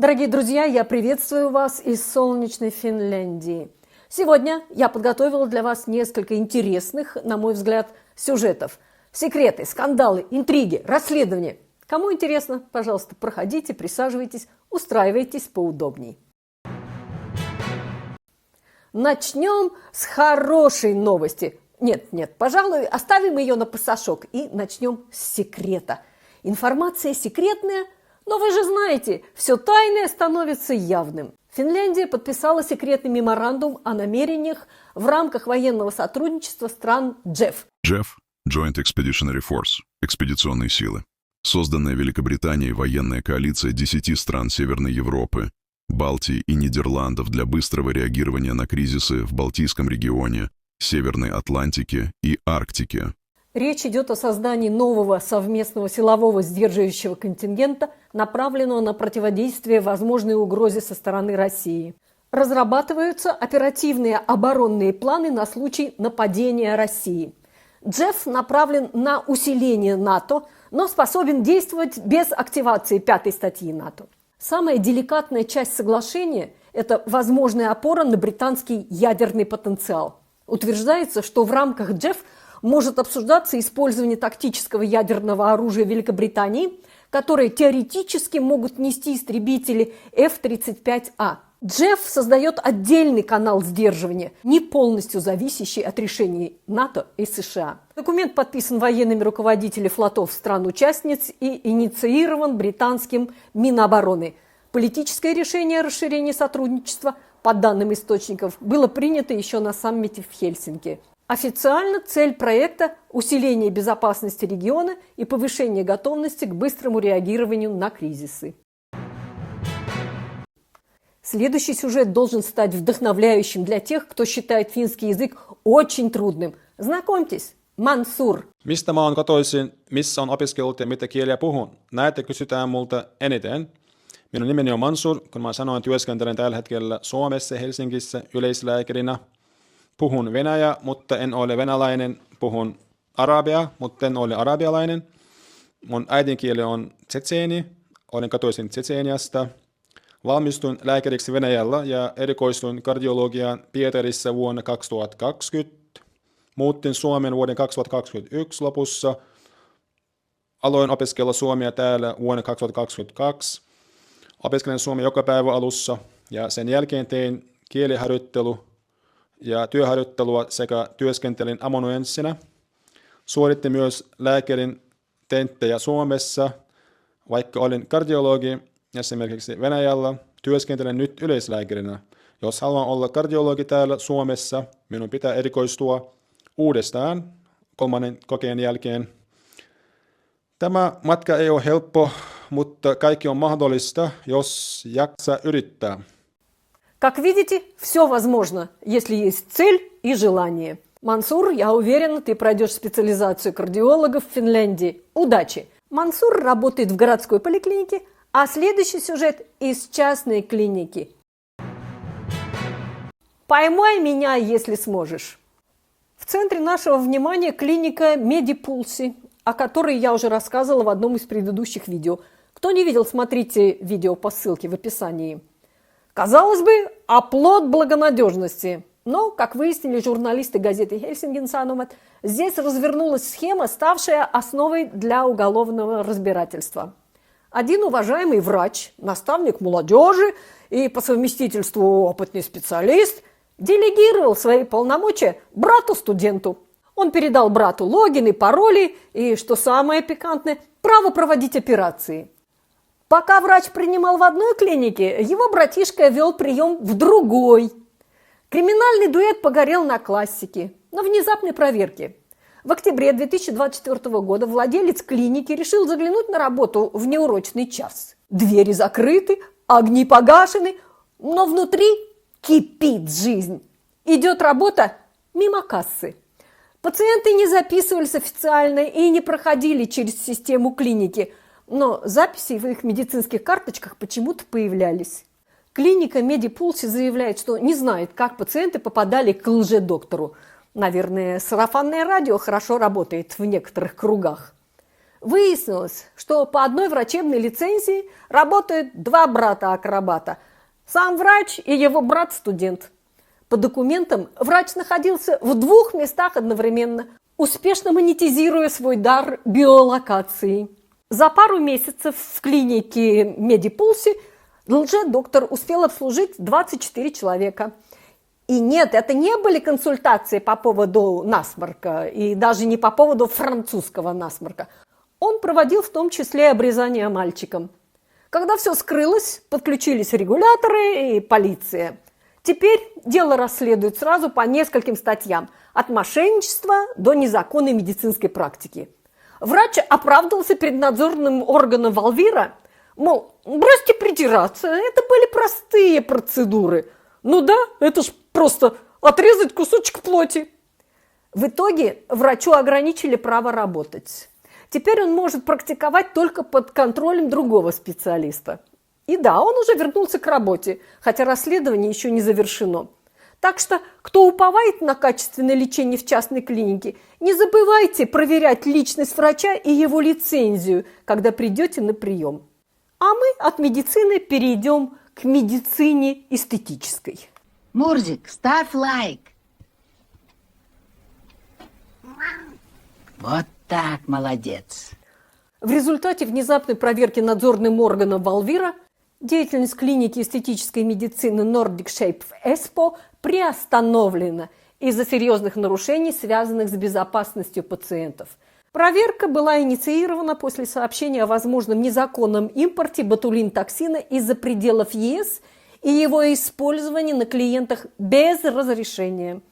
Дорогие друзья, я приветствую вас из солнечной Финляндии. Сегодня я подготовила для вас несколько интересных, на мой взгляд, сюжетов. Секреты, скандалы, интриги, расследования. Кому интересно, пожалуйста, проходите, присаживайтесь, устраивайтесь поудобней. Начнем с хорошей новости. Нет, пожалуй, оставим ее на пасашок и начнем с секрета. Информация секретная, но вы же знаете, все тайное становится явным. Финляндия подписала секретный меморандум о намерениях в рамках военного сотрудничества стран JEF. JEF – Joint Expeditionary Force – экспедиционные силы. Созданная Великобританией военная коалиция 10 стран Северной Европы, Балтии и Нидерландов для быстрого реагирования на кризисы в Балтийском регионе, Северной Атлантике и Арктике. Речь идет о создании нового совместного силового сдерживающего контингента, направленного на противодействие возможной угрозе со стороны России. Разрабатываются оперативные оборонные планы на случай нападения России. JEF направлен на усиление НАТО, но способен действовать без активации 5-й статьи НАТО. Самая деликатная часть соглашения – это возможная опора на британский ядерный потенциал. Утверждается, что в рамках JEF может обсуждаться использование тактического ядерного оружия Великобритании, которые теоретически могут нести истребители F-35A. JEF создает отдельный канал сдерживания, не полностью зависящий от решений НАТО и США. Документ подписан военными руководителями флотов стран-участниц и инициирован британским Минобороны. Политическое решение о расширении сотрудничества, по данным источников, было принято еще на саммите в Хельсинки. Официально цель проекта – усиление безопасности региона и повышение готовности к быстрому реагированию на кризисы. Следующий сюжет должен стать вдохновляющим для тех, кто считает финский язык очень трудным. Знакомьтесь, Мансур. Mistä mä oon kotoisin, missä on opiskellut ja mitä kieliä puhun? Näitä kysytään multa eniten. Minun nimeni on Mansur, kun mä sanoin työskentelen tällä hetkellä Suomessa Helsingissä yleislääkärinä. Puhun venäjä, mutta en ole venäläinen. Puhun arabiaa, mutta en ole arabialainen. Mun äidinkieli on tsetseeni. Olen kotoisin Tsetseeniasta. Valmistuin lääkäriksi Venäjällä ja erikoistuin kardiologiaan Pietarissa vuonna 2020. Muutin Suomen vuoden 2021 lopussa. Aloin opiskella suomea täällä vuonna 2022. Opiskelen suomea joka päivä alussa ja sen jälkeen tein kieliharjoittelu ja työharjoittelua sekä työskentelin amanuenssina. Suoritin myös lääkärin tenttejä Suomessa, vaikka olin kardiologi esimerkiksi Venäjällä, työskentelen nyt yleislääkärinä. Jos haluan olla kardiologi täällä Suomessa, minun pitää erikoistua uudestaan 3. kokeen jälkeen. Tämä matka ei ole helppo, mutta kaikki on mahdollista, jos jaksaa yrittää. Как видите, все возможно, если есть цель и желание. Мансур, я уверена, ты пройдешь специализацию кардиологов в Финляндии. Удачи! Мансур работает в городской поликлинике, а следующий сюжет из частной клиники. Поймай меня, если сможешь. В центре нашего внимания клиника Медипулси, о которой я уже рассказывала в одном из предыдущих видео. Кто не видел, смотрите видео по ссылке в описании. Казалось бы, оплот благонадежности. Но, как выяснили журналисты газеты «Helsingin Sanomat», здесь развернулась схема, ставшая основой для уголовного разбирательства. Один уважаемый врач, наставник молодежи и по совместительству опытный специалист делегировал свои полномочия брату-студенту. Он передал брату логин и пароли и, что самое пикантное, право проводить операции. Пока врач принимал в одной клинике, его братишка вел прием в другой. Криминальный дуэт погорел на классике, на внезапной проверке. В октябре 2024 года владелец клиники решил заглянуть на работу в неурочный час. Двери закрыты, огни погашены, но внутри кипит жизнь. Идет работа мимо кассы. Пациенты не записывались официально и не проходили через систему клиники, но записи в их медицинских карточках почему-то появлялись. Клиника Медипулси заявляет, что не знает, как пациенты попадали к лжедоктору. Наверное, сарафанное радио хорошо работает в некоторых кругах. Выяснилось, что по одной врачебной лицензии работают два брата-акробата. Сам врач и его брат-студент. По документам врач находился в двух местах одновременно, успешно монетизируя свой дар биолокации. За пару месяцев в клинике Медипулси лже-доктор успел обслужить 24 человека. И нет, это не были консультации по поводу насморка, и даже не по поводу французского насморка. Он проводил в том числе обрезание мальчикам. Когда все скрылось, подключились регуляторы и полиция. Теперь дело расследуют сразу по нескольким статьям, от мошенничества до незаконной медицинской практики. Врач оправдывался перед надзорным органом Валвира, мол, бросьте придираться, это были простые процедуры. Ну да, это ж просто отрезать кусочек плоти. В итоге врачу ограничили право работать. Теперь он может практиковать только под контролем другого специалиста. И да, он уже вернулся к работе, хотя расследование еще не завершено. Так что, кто уповает на качественное лечение в частной клинике, не забывайте проверять личность врача и его лицензию, когда придете на прием. А мы от медицины перейдем к медицине эстетической. Мурзик, ставь лайк. Вот так, молодец. В результате внезапной проверки надзорным органом Валвира деятельность клиники эстетической медицины Nordic Shape в Эспо приостановлена из-за серьезных нарушений, связанных с безопасностью пациентов. Проверка была инициирована после сообщения о возможном незаконном импорте ботулин-токсина из-за пределов ЕС и его использовании на клиентах без разрешения.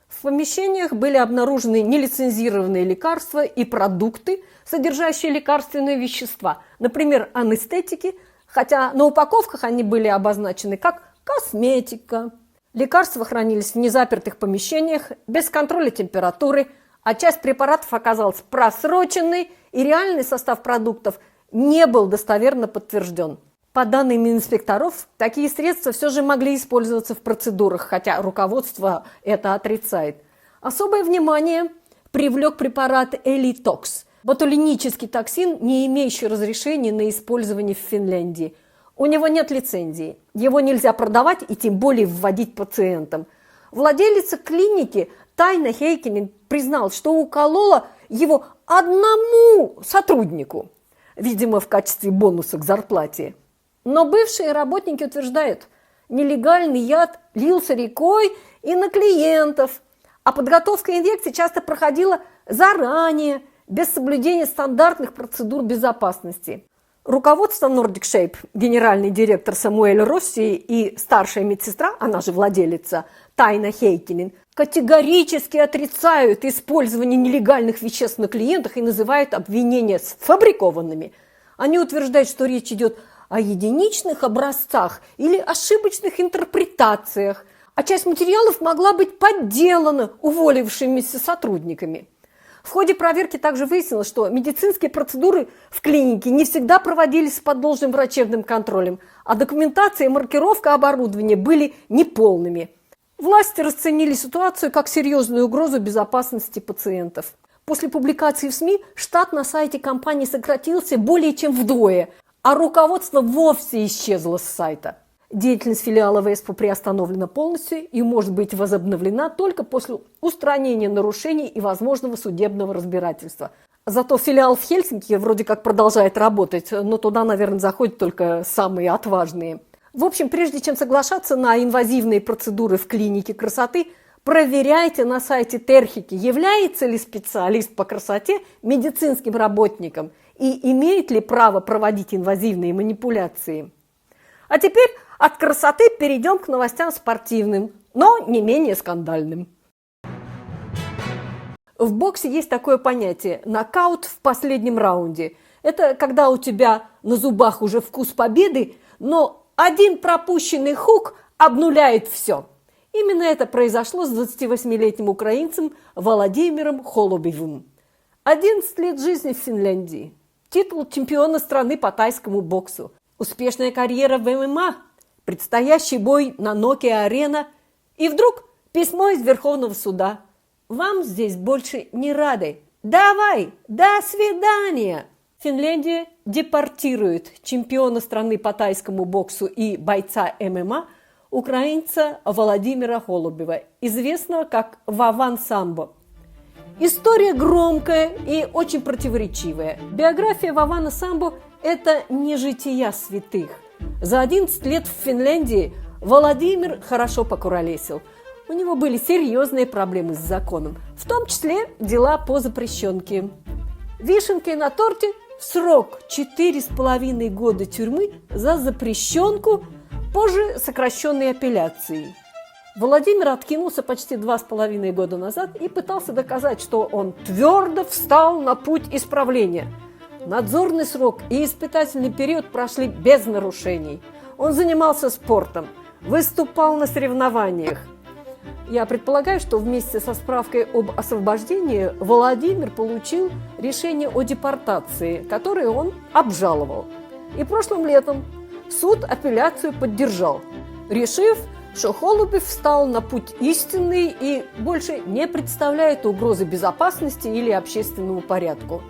В помещениях были обнаружены нелицензированные лекарства и продукты, содержащие лекарственные вещества, например, анестетики, хотя на упаковках они были обозначены как косметика. Лекарства хранились в незапертых помещениях, без контроля температуры, а часть препаратов оказалась просроченной, и реальный состав продуктов не был достоверно подтвержден. По данным инспекторов, такие средства все же могли использоваться в процедурах, хотя руководство это отрицает. Особое внимание привлек препарат Элитокс – ботулинический токсин, не имеющий разрешения на использование в Финляндии. У него нет лицензии, его нельзя продавать и тем более вводить пациентам. Владелица клиники Тайна Хейкинен признал, что уколола его одному сотруднику, видимо, в качестве бонуса к зарплате. Но бывшие работники утверждают, нелегальный яд лился рекой и на клиентов, а подготовка инъекций часто проходила заранее, без соблюдения стандартных процедур безопасности. Руководство Nordic Shape, генеральный директор Самуэль Росси и старшая медсестра, она же владелица, Тайна Хейкинен, категорически отрицают использование нелегальных веществ на клиентах и называют обвинения сфабрикованными. Они утверждают, что речь идет о единичных образцах или ошибочных интерпретациях, а часть материалов могла быть подделана уволившимися сотрудниками. В ходе проверки также выяснилось, что медицинские процедуры в клинике не всегда проводились под должным врачебным контролем, а документация и маркировка оборудования были неполными. Власти расценили ситуацию как серьезную угрозу безопасности пациентов. После публикации в СМИ штат на сайте компании сократился более чем вдвое, а руководство вовсе исчезло с сайта. Деятельность филиала в Эспо приостановлена полностью и может быть возобновлена только после устранения нарушений и возможного судебного разбирательства. Зато филиал в Хельсинки вроде как продолжает работать, но туда, наверное, заходят только самые отважные. В общем, прежде чем соглашаться на инвазивные процедуры в клинике красоты, проверяйте на сайте Терхики, является ли специалист по красоте медицинским работником и имеет ли право проводить инвазивные манипуляции. А теперь от красоты перейдем к новостям спортивным, но не менее скандальным. В боксе есть такое понятие – нокаут в последнем раунде. Это когда у тебя на зубах уже вкус победы, но один пропущенный хук обнуляет все. Именно это произошло с 28-летним украинцем Владимиром Холубевым. 11 лет жизни в Финляндии. Титул чемпиона страны по тайскому боксу. Успешная карьера в ММА. Предстоящий бой на Nokia-арена. И вдруг письмо из Верховного суда. Вам здесь больше не рады. Давай, до свидания. Финляндия депортирует чемпиона страны по тайскому боксу и бойца ММА, украинца Владимира Холубева, известного как Вован Самбо. История громкая и очень противоречивая. Биография Вована Самбо – это не жития святых. За 11 лет в Финляндии Владимир хорошо покуролесил. У него были серьезные проблемы с законом, в том числе дела по запрещенке. Вишенкой на торте срок 4,5 года тюрьмы за запрещенку, позже сокращенной апелляцией. Владимир откинулся почти 2,5 года назад и пытался доказать, что он твердо встал на путь исправления. Надзорный срок и испытательный период прошли без нарушений. Он занимался спортом, выступал на соревнованиях. Я предполагаю, что вместе со справкой об освобождении Владимир получил решение о депортации, которое он обжаловал. И прошлым летом суд апелляцию поддержал, решив, что Холубев встал на путь истинный и больше не представляет угрозы безопасности или общественному порядку.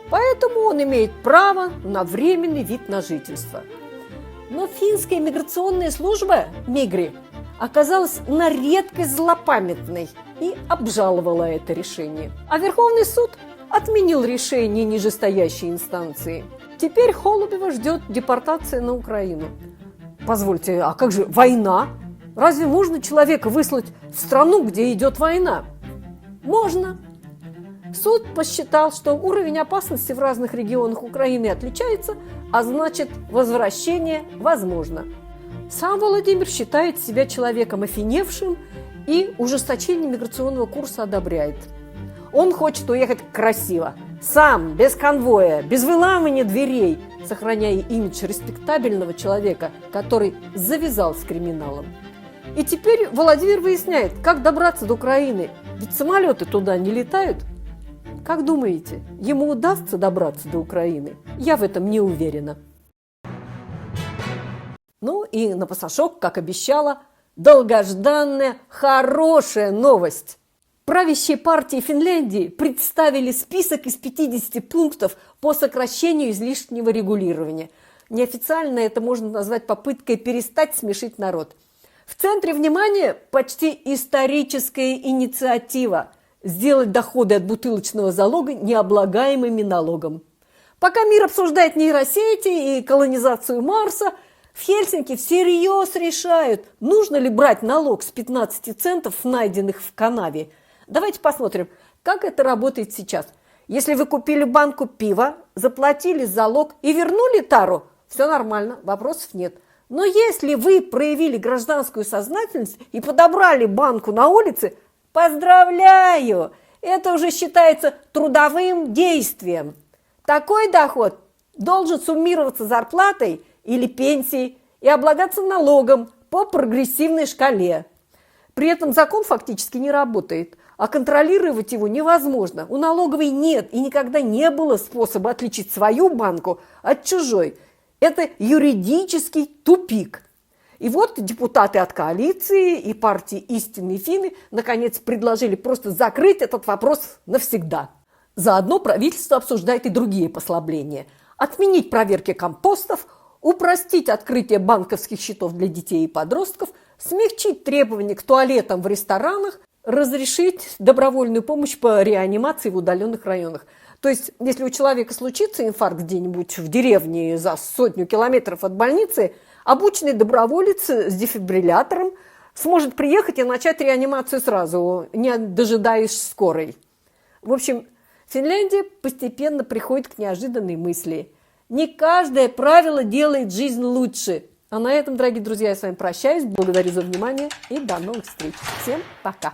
Поэтому он имеет право на временный вид на жительство. Но финская миграционная служба, Мигри, оказалась на редкость злопамятной и обжаловала это решение. А Верховный суд отменил решение нижестоящей инстанции. Теперь Холубева ждет депортация на Украину. Позвольте, а как же война? Разве можно человека выслать в страну, где идет война? Можно. Суд посчитал, что уровень опасности в разных регионах Украины отличается, а значит, возвращение возможно. Сам Владимир считает себя человеком офиневшим и ужесточение миграционного курса одобряет. Он хочет уехать красиво, сам, без конвоя, без выламывания дверей, сохраняя имидж респектабельного человека, который завязал с криминалом. И теперь Владимир выясняет, как добраться до Украины, ведь самолеты туда не летают. Как думаете, ему удастся добраться до Украины? Я в этом не уверена. Ну и на пасашок, как обещала, долгожданная хорошая новость. Правящие партии Финляндии представили список из 50 пунктов по сокращению излишнего регулирования. Неофициально это можно назвать попыткой перестать смешить народ. В центре внимания почти историческая инициатива – сделать доходы от бутылочного залога необлагаемыми налогом. Пока мир обсуждает нейросети и колонизацию Марса, в Хельсинки всерьез решают, нужно ли брать налог с 15 центов, найденных в канаве. Давайте посмотрим, как это работает сейчас. Если вы купили банку пива, заплатили залог и вернули тару, все нормально, вопросов нет. Но если вы проявили гражданскую сознательность и подобрали банку на улице, поздравляю! Это уже считается трудовым действием. Такой доход должен суммироваться зарплатой или пенсией и облагаться налогом по прогрессивной шкале. При этом закон фактически не работает, а контролировать его невозможно. У налоговой нет и никогда не было способа отличить свою банку от чужой. Это юридический тупик. И вот депутаты от коалиции и партии «Истинные финны» наконец предложили просто закрыть этот вопрос навсегда. Заодно правительство обсуждает и другие послабления. Отменить проверки компостов, упростить открытие банковских счетов для детей и подростков, смягчить требования к туалетам в ресторанах, разрешить добровольную помощь по реанимации в удаленных районах. То есть, если у человека случится инфаркт где-нибудь в деревне за 100 километров от больницы, обученный доброволец с дефибриллятором сможет приехать и начать реанимацию сразу, не дожидаясь скорой. В общем, Финляндия постепенно приходит к неожиданной мысли. Не каждое правило делает жизнь лучше. А на этом, дорогие друзья, я с вами прощаюсь. Благодарю за внимание и до новых встреч. Всем пока!